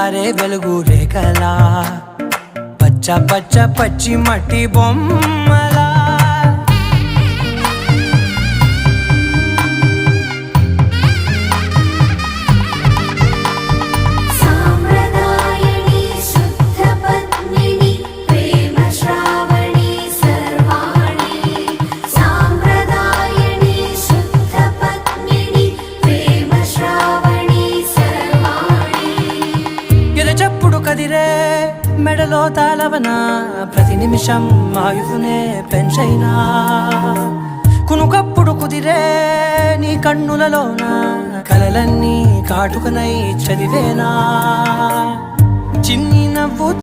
జారే వెలుగు రేఖలా పచ్చ పచ్చ పచ్చి మట్టి బొమ్మలా చెప్పుడు కదిరే మెడలో తాళవన ప్రతి నిమిషం ఆయుధునే పెంచైనా కునుకప్పుడు కుదిరే నీ కన్నులలోన కలలన్నీ కాటుకనై చదివేనా